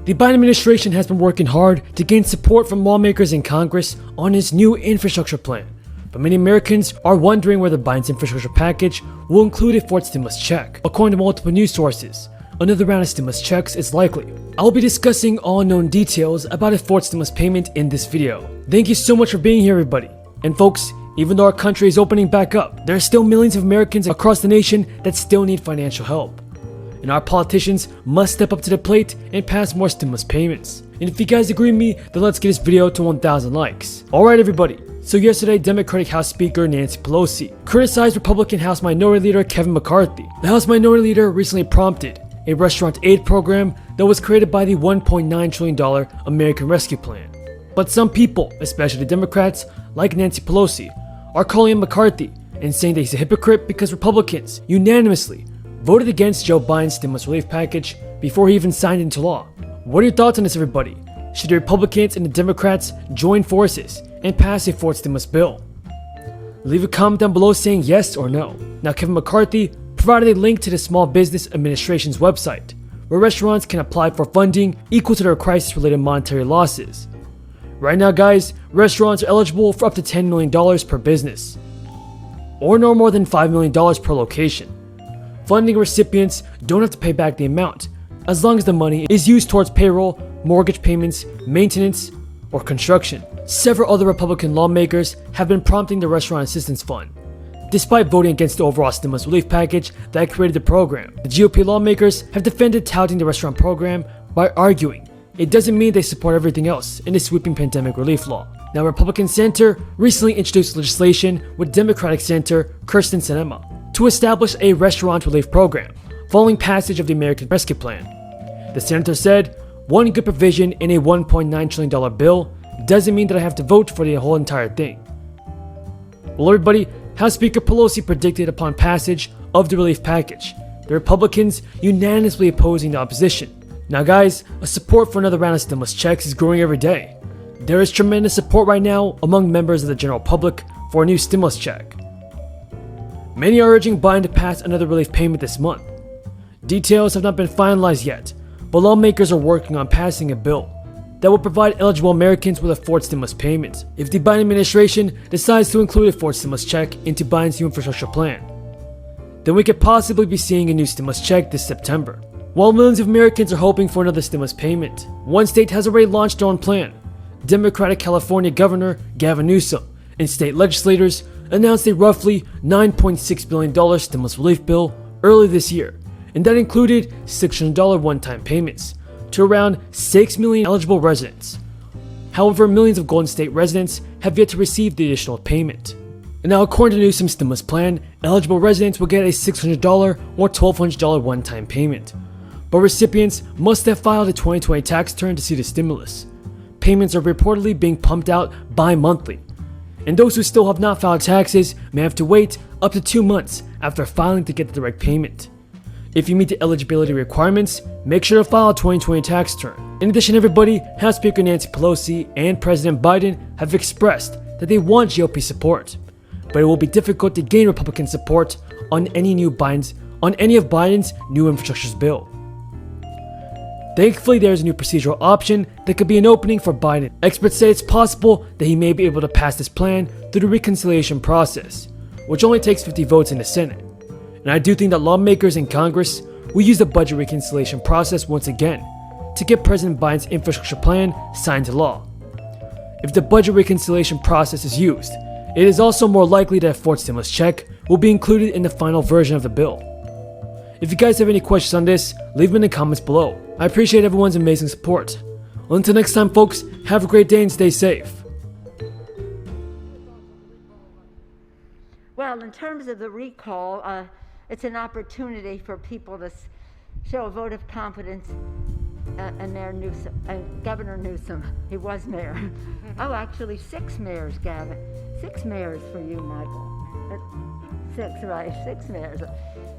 The Biden administration has been working hard to gain support from lawmakers in Congress on its new infrastructure plan, but many Americans are wondering whether Biden's infrastructure package will include a fourth stimulus check. According to multiple news sources, another round of stimulus checks is likely. I will be discussing all known details about a fourth stimulus payment in this video. Thank you so much for being here, everybody. And folks, even though our country is opening back up, there are still millions of Americans across the nation that still need financial help. And our politicians must step up to the plate and pass more stimulus payments. And if you guys agree with me, then let's get this video to 1,000 likes. Alright everybody, so yesterday Democratic House Speaker Nancy Pelosi criticized Republican House Minority Leader Kevin McCarthy. The House Minority Leader recently prompted a restaurant aid program that was created by the $1.9 trillion American Rescue Plan. But some people, especially Democrats like Nancy Pelosi, are calling him McCarthy and saying that he's a hypocrite because Republicans unanimously voted against Joe Biden's stimulus relief package before he even signed into law. What are your thoughts on this, everybody? Should the Republicans and the Democrats join forces and pass a fourth stimulus bill? Leave a comment down below saying yes or no. Now, Kevin McCarthy provided a link to the Small Business Administration's website, where restaurants can apply for funding equal to their crisis-related monetary losses. Right now, guys, restaurants are eligible for up to $10 million per business, or no more than $5 million per location. Funding recipients don't have to pay back the amount, as long as the money is used towards payroll, mortgage payments, maintenance, or construction. Several other Republican lawmakers have been prompting the Restaurant Assistance Fund, despite voting against the overall stimulus relief package that created the program. The GOP lawmakers have defended touting the restaurant program by arguing it doesn't mean they support everything else in the sweeping pandemic relief law. Now, Republican Senator recently introduced legislation with Democratic Senator Kyrsten Sinema to establish a restaurant relief program following passage of the American Rescue Plan. The senator said, "One good provision in a $1.9 trillion bill doesn't mean that I have to vote for the whole entire thing." Well, everybody, House Speaker Pelosi predicted upon passage of the relief package, the Republicans unanimously opposing the opposition. Now guys, a support for another round of stimulus checks is growing every day. There is tremendous support right now among members of the general public for a new stimulus check. Many are urging Biden to pass another relief payment this month. Details have not been finalized yet, but lawmakers are working on passing a bill that will provide eligible Americans with a fourth stimulus payment if the Biden administration decides to include a fourth stimulus check into Biden's new infrastructure plan. Then we could possibly be seeing a new stimulus check this September. While millions of Americans are hoping for another stimulus payment, one state has already launched their own plan. Democratic California Governor Gavin Newsom and state legislators announced a roughly $9.6 billion stimulus relief bill early this year, and that included $600 one-time payments to around 6 million eligible residents. However, millions of Golden State residents have yet to receive the additional payment. And now, according to Newsom's stimulus plan, eligible residents will get a $600 or $1,200 one-time payment. But recipients must have filed a 2020 tax return to see the stimulus. Payments are reportedly being pumped out bi-monthly, and those who still have not filed taxes may have to wait up to 2 months after filing to get the direct payment. If you meet the eligibility requirements, make sure to file a 2020 tax return. In addition, everybody, House Speaker Nancy Pelosi and President Biden have expressed that they want GOP support, but it will be difficult to gain Republican support on any of Biden's new infrastructure bill. Thankfully, there is a new procedural option that could be an opening for Biden. Experts say it's possible that he may be able to pass this plan through the reconciliation process, which only takes 50 votes in the Senate. And I do think that lawmakers in Congress will use the budget reconciliation process once again to get President Biden's infrastructure plan signed into law. If the budget reconciliation process is used, it is also more likely that a fourth stimulus check will be included in the final version of the bill. If you guys have any questions on this, leave them in the comments below. I appreciate everyone's amazing support. Well, until next time, folks, have a great day and stay safe. Well, in terms of the recall, it's an opportunity for people to show a vote of confidence in Mayor Newsom, Governor Newsom. He was mayor. Oh, actually 6 mayors, Gavin. 6 mayors for you, Michael. 6, right, 6 mayors.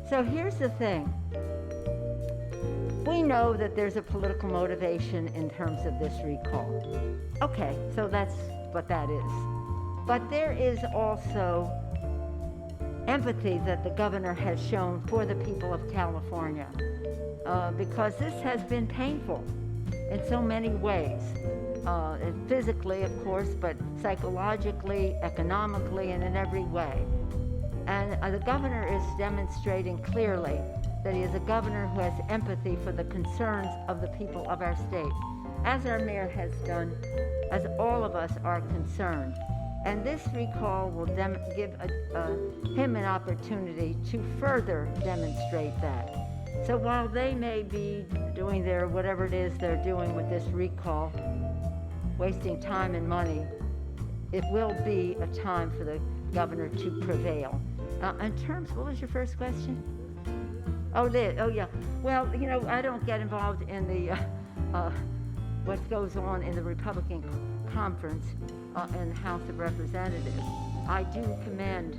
So here's the thing. We know that there's a political motivation in terms of this recall. Okay, so that's what that is. But there is also empathy that the governor has shown for the people of California, because this has been painful. in so many ways. And physically, of course, but psychologically, economically, and in every way. And the governor is demonstrating clearly that he is a governor who has empathy for the concerns of the people of our state, as our mayor has done, as all of us are concerned. And this recall will give him an opportunity to further demonstrate that. So while they may be doing their whatever it is they're doing with this recall, wasting time and money, it will be a time for the governor to prevail. In terms, what was your first question? Oh, yeah. Well, you know, I don't get involved in the what goes on in the Republican conference in the House of Representatives. I do commend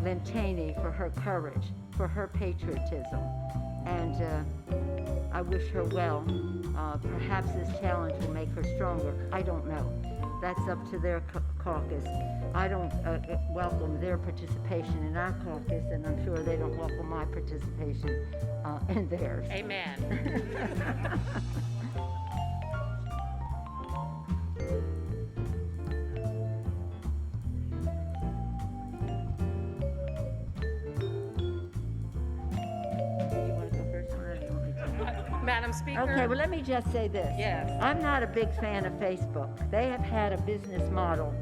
Lynn Cheney for her courage, for her patriotism, and I wish her well. Perhaps this challenge will make her stronger. I don't know. That's up to their caucus. I don't welcome their participation in our caucus, and I'm sure they don't welcome my participation in theirs. Amen. Madam Speaker. Okay, well, let me just say this. Yes. I'm not a big fan of Facebook. They have had a business model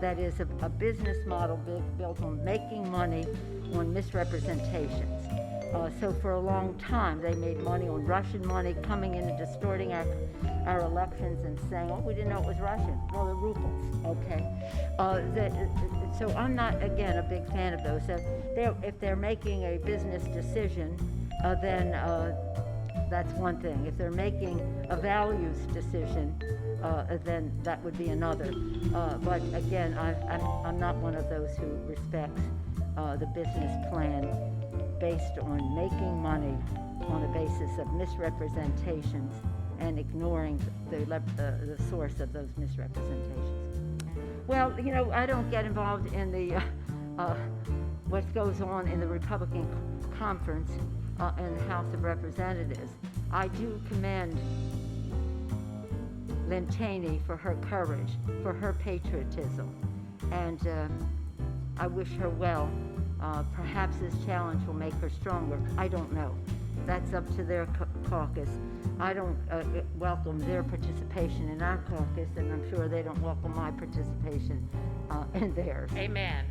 that is a business model built on making money on misrepresentations. So for a long time, they made money on Russian money, coming in and distorting our elections and saying, oh, we didn't know it was Russian. Well, the rubles, okay? So I'm not, again, a big fan of those. If they're making a business decision, then that's one thing. If they're making a values decision, then that would be another. But again, I'm not one of those who respects the business plan based on making money on the basis of misrepresentations and ignoring the source of those misrepresentations. Well, you know, I don't get involved in the what goes on in the Republican conference in the House of Representatives. I do commend Lynn Cheney for her courage, for her patriotism, and I wish her well. Perhaps this challenge will make her stronger. I don't know. That's up to their caucus. I don't welcome their participation in our caucus, and I'm sure they don't welcome my participation in theirs. Amen.